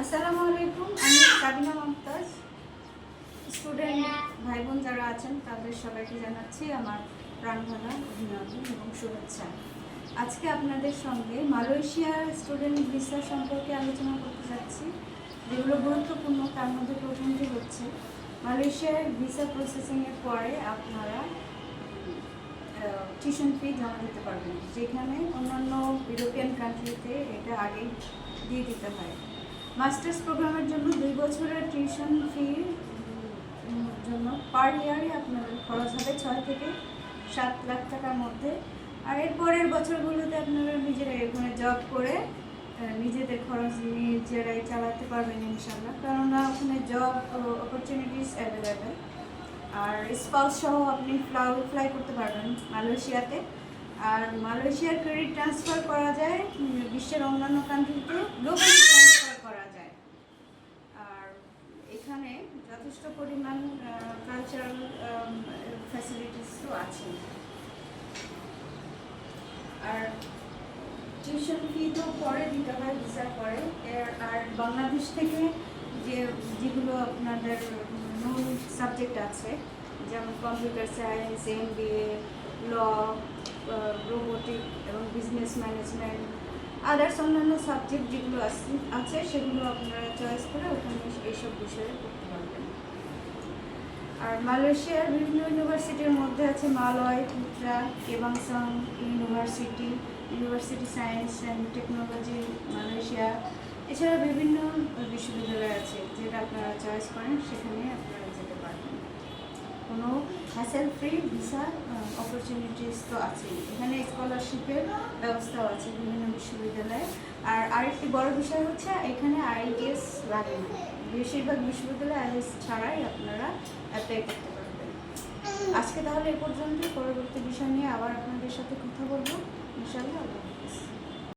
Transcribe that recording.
আসসালামু আলাইকুম, আমি সাবিনা মমতাজ। স্টুডেন্ট ভাই বোন যারা আছেন তাদের সবাইকে জানাচ্ছি আমার প্রাণঢালা অভিনন্দন এবং শুভেচ্ছা। আজকে আপনাদের সঙ্গে মালয়েশিয়ার স্টুডেন্ট ভিসা সম্পর্কে আলোচনা করতে যাচ্ছি, যেগুলো গুরুত্বপূর্ণ। তার মধ্যে প্রথমটি হচ্ছে মালয়েশিয়ার ভিসা প্রসেসিংয়ের পরে আপনারা টিউশন ফি জমা দিতে পারবেন, যেখানে অন্যান্য ইউরোপিয়ান কান্ট্রিতে এটা আগেই দিয়ে দিতে হয়। মাস্টার্স প্রোগ্রামের জন্য 2 বছরের টিউশন ফি জন্য পার ইয়ারে আপনাদের খরচ হবে 6 থেকে 7 লাখ টাকার মধ্যে। আর এর পরের বছরগুলোতে আপনারা নিজেরাই ওখানে জব করে নিজেদের খরচ নিজেরাই চালাতে পারবেন ইনশাল্লাহ, কেননা ওখানে জব অপরচুনিটিস অ্যাভেলেবেল। আর স্পাউস সহ আপনি ফ্লাই করতে পারবেন মালয়েশিয়াতে। আর মালয়েশিয়ার ক্রেডিট ট্রান্সফার করা যায় বিশ্বের অন্যান্য কান্ট্রিতে, গ্লোবালি ট্রান্সফার করা যায়। আর এখানে যথেষ্ট পরিমাণ কালচারাল ফ্যাসিলিটিসও আছে। আর টিউশন ফি তো পরে দিতে হয় ভিসার পরে। আর বাংলাদেশ থেকে যেগুলো আপনাদের মূল সাবজেক্ট আছে, যেমন কম্পিউটার সায়েন্স, MBA, ল, রোবোটিক এবং বিজনেস ম্যানেজমেন্ট, আদার্স অন্যান্য সাবজেক্ট যেগুলো আছে সেগুলো আপনারা চয়েস করে ওখানে এইসব বিষয়ে পড়তে পারবেন। আর মালয়েশিয়ার বিভিন্ন ইউনিভার্সিটির মধ্যে আছে Malay, Putra, Kebangsaan university science and technology Malaysia. এছাড়া বিভিন্ন বিশ্ববিদ্যালয় আছে, যেটা আপনারা চয়েস করেন সেখানে আপনারা যেতে পারবেন। কোনো হ্যাসেল ফ্রি ভিসা অপরচুনিটিস তো আছেই, এখানে স্কলারশিপের ব্যবস্থাও আছে বিভিন্ন বিশ্ববিদ্যালয়ে। আর আরেকটি বড় বিষয় হচ্ছে এখানে IELTS লাগে না। বেশিরভাগ বিশ্ববিদ্যালয়ে IELTS ছাড়াই আপনারা অ্যাপ্লাই করতে পারবেন। আজকে তাহলে এ পর্যন্ত, পরবর্তী বিষয় নিয়ে আবার আপনাদের সাথে কথা বলবো ইনশাআল্লাহ। আল্লাহ হাফেজ।